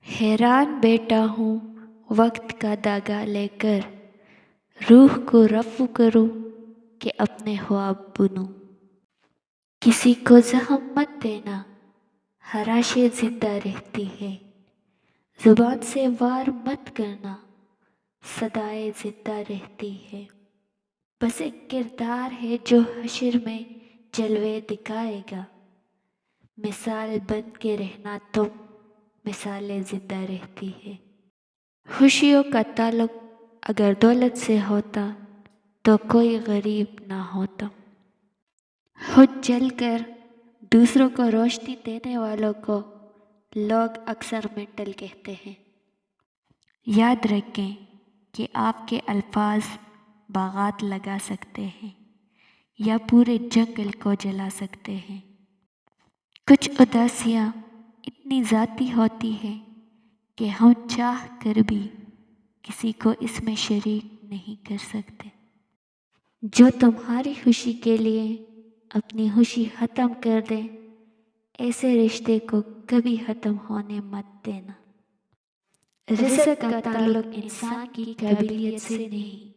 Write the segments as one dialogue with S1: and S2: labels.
S1: हैरान बैठा हूँ वक्त का दागा लेकर, रूह को रफ़ू करूँ कि अपने ख्वाब बुनूँ। किसी को ज़ख्म मत देना, हराशे ज़िंदा रहती है। ज़ुबान से वार मत करना, सदाए ज़िंदा रहती है। बस एक किरदार है जो हश्र में जलवे दिखाएगा। मिसाल बन के रहना तुम, मिसालें ज़िंदा रहती है। खुशियों का ताल्लुक अगर दौलत से होता तो कोई गरीब ना होता। खुद जल कर दूसरों को रोशनी देने वालों को लोग अक्सर मेंटल कहते हैं। याद रखें कि आपके अल्फाज बागात लगा सकते हैं या पूरे जंगल को जला सकते हैं। कुछ उदासियाँ इतनी ज़ाती होती हैं कि हम चाह कर भी किसी को इसमें शरीक नहीं कर सकते। जो तुम्हारी खुशी के लिए अपनी खुशी ख़त्म कर दे, ऐसे रिश्ते को कभी ख़त्म होने मत देना। रिज़्क़ का ताल्लुक इंसान की काबिलियत से नहीं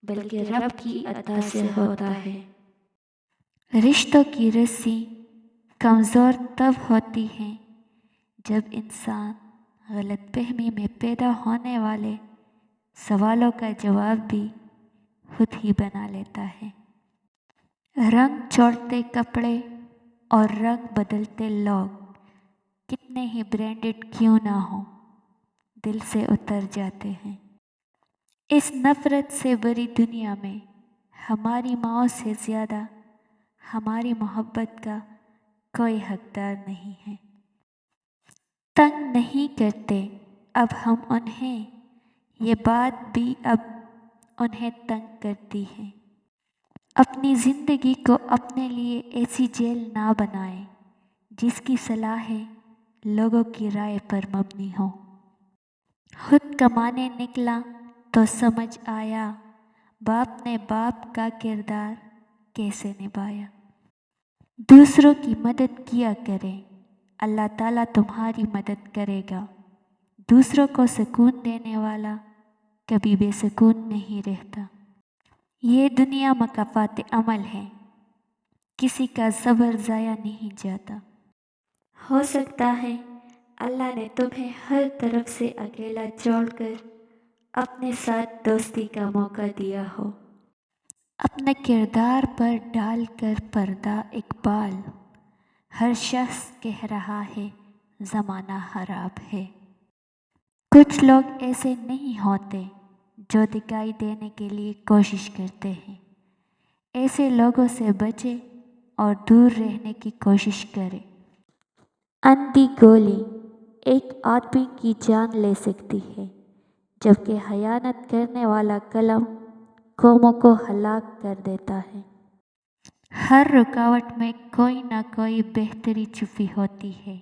S1: बल्कि रब की अता से होता है। रिश्तों की रस्सी कमज़ोर तब होती है जब इंसान गलतफहमी में पैदा होने वाले सवालों का जवाब भी खुद ही बना लेता है। रंग छोड़ते कपड़े और रंग बदलते लोग कितने ही ब्रांडेड क्यों ना हो, दिल से उतर जाते हैं। इस नफ़रत से भरी दुनिया में हमारी माँओं से ज़्यादा हमारी मोहब्बत का कोई हकदार नहीं है। तंग नहीं करते अब हम उन्हें, ये बात भी अब उन्हें तंग करती है। अपनी ज़िंदगी को अपने लिए ऐसी जेल ना बनाएं जिसकी सलाहें लोगों की राय पर मबनी हो। खुद कमाने निकला तो समझ आया बाप ने बाप का किरदार कैसे निभाया। दूसरों की मदद किया करें, अल्लाह ताला तुम्हारी मदद करेगा। दूसरों को सुकून देने वाला कभी बेसुकून नहीं रहता। ये दुनिया मकाफ़ात अमल है, किसी का सब्र ज़ाया नहीं जाता। हो सकता है अल्लाह ने तुम्हें हर तरफ से अकेला छोड़कर अपने साथ दोस्ती का मौका दिया हो। अपने किरदार पर डालकर पर्दा इकबाल, हर शख्स कह रहा है ज़माना खराब है। कुछ लोग ऐसे नहीं होते जो दिखाई देने के लिए कोशिश करते हैं। ऐसे लोगों से बचें और दूर रहने की कोशिश करें। अंधी गोली एक आदमी की जान ले सकती है, जबकि खयानत करने वाला कलम कौमों को हलाक कर देता है। हर रुकावट में कोई ना कोई बेहतरी छुपी होती है,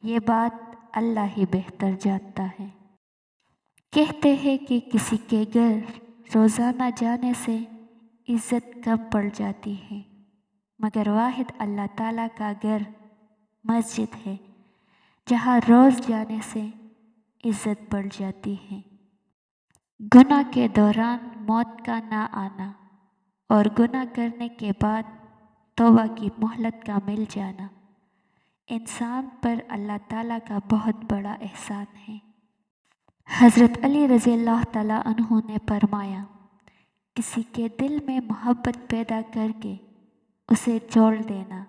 S1: ये बात अल्लाह ही बेहतर जानता है। कहते हैं कि किसी के घर रोज़ाना जाने से इज़्ज़त कम पड़ जाती है, मगर वाहिद अल्लाह ताला का घर मस्जिद है जहाँ रोज़ जाने से इज़्ज़त बढ़ जाती है। गुनाह के दौरान मौत का ना आना और गुनाह करने के बाद तौबा की मोहलत का मिल जाना इंसान पर अल्लाह ताला का बहुत बड़ा एहसान है। हज़रत अली रज़ी अल्लाह ताला अन्हु ने फरमाया, किसी के दिल में मोहब्बत पैदा करके उसे छोड़ देना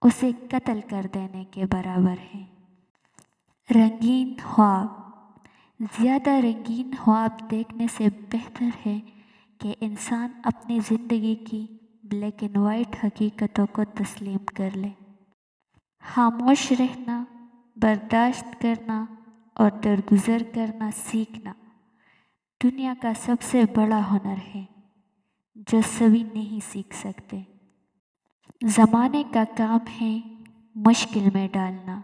S1: उसे कत्ल कर देने के बराबर है। रंगीन ख्वाब, ज़्यादा रंगीन ख्वाब देखने से बेहतर है कि इंसान अपनी ज़िंदगी की ब्लैक एंड वाइट हकीकतों को तस्लीम कर ले। खामोश रहना, बर्दाश्त करना और दरगुजर करना सीखना दुनिया का सबसे बड़ा हुनर है जो सभी नहीं सीख सकते। ज़माने का काम है मुश्किल में डालना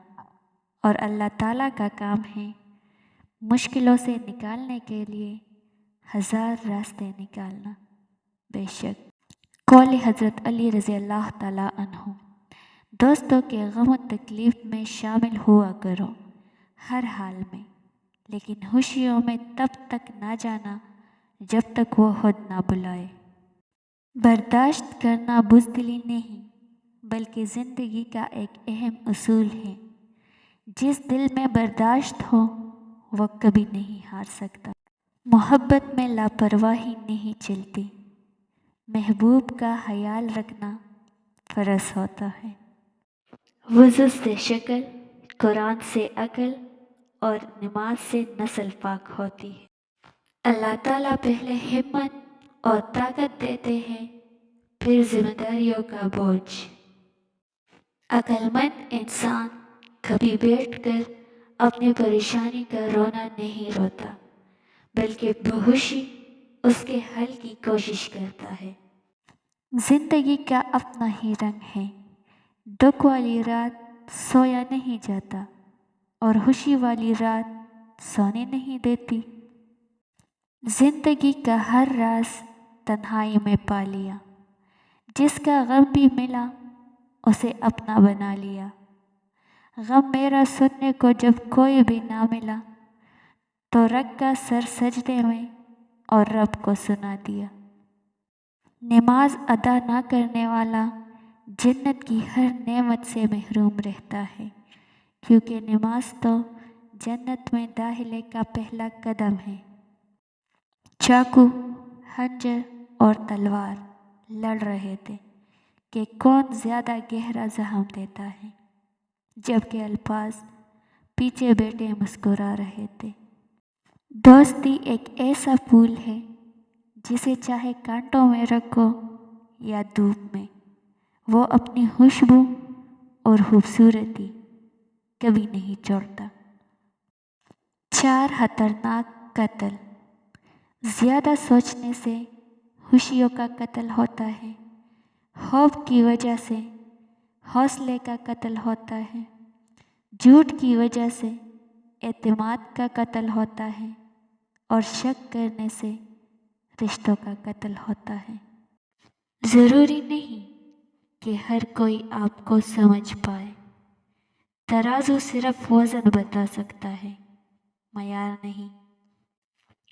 S1: और अल्लाह ताला का काम है मुश्किलों से निकालने के लिए हज़ार रास्ते निकालना। बेशक कौल हज़रत अली रज़ी अल्लाह ताला अन्हु, दोस्तों के गम और तकलीफ़ में शामिल हुआ करो, ہر حال میں، لیکن خوشیوں میں تب تک نہ جانا جب تک وہ خود نہ بلائے۔ برداشت کرنا بزدلی نہیں، بلکہ زندگی کا ایک اہم اصول ہے۔ جس دل میں برداشت ہو وہ کبھی نہیں ہار سکتا۔ محبت میں لاپرواہی نہیں چلتی، محبوب کا خیال رکھنا فرض ہوتا ہے۔ وضو سے شکل، قرآن سے عقل اور نماز سے نسل پاک ہوتی ہے۔ اللہ تعالیٰ پہلے ہمت اور طاقت دیتے ہیں، پھر ذمہ داریوں کا بوجھ۔ عقل مند انسان کبھی بیٹھ کر اپنی پریشانی کا رونا نہیں روتا، بلکہ بہوشی اس کے حل کی کوشش کرتا ہے۔ زندگی کا اپنا ہی رنگ ہے، دکھ والی رات سویا نہیں جاتا اور خوشی والی رات سونے نہیں دیتی۔ زندگی کا ہر راز تنہائی میں پا لیا، جس کا غم بھی ملا اسے اپنا بنا لیا۔ غم میرا سننے کو جب کوئی بھی نہ ملا، تو رکھا سر سجدے میں اور رب کو سنا دیا۔ نماز ادا نہ کرنے والا جنت کی ہر نعمت سے محروم رہتا ہے، کیونکہ نماز تو جنت میں داخلے کا پہلا قدم ہے۔ چاقو، خنجر اور تلوار لڑ رہے تھے کہ کون زیادہ گہرا زخم دیتا ہے، جبکہ الفاظ پیچھے بیٹھے مسکرا رہے تھے۔ دوستی ایک ایسا پھول ہے جسے چاہے کانٹوں میں رکھو یا دھوپ میں، وہ اپنی خوشبو اور خوبصورتی کبھی نہیں چھوڑتا۔ 4 خطرناک قتل۔ زیادہ سوچنے سے خوشیوں کا قتل ہوتا ہے، خوف کی وجہ سے حوصلے کا قتل ہوتا ہے، جھوٹ کی وجہ سے اعتماد کا قتل ہوتا ہے، اور شک کرنے سے رشتوں کا قتل ہوتا ہے۔ ضروری نہیں کہ ہر کوئی آپ کو سمجھ پائے، ترازو صرف وزن بتا سکتا ہے، معیار نہیں۔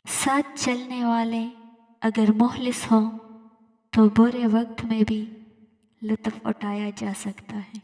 S1: ساتھ چلنے والے اگر مخلص ہوں تو برے وقت میں بھی لطف اٹھایا جا سکتا ہے۔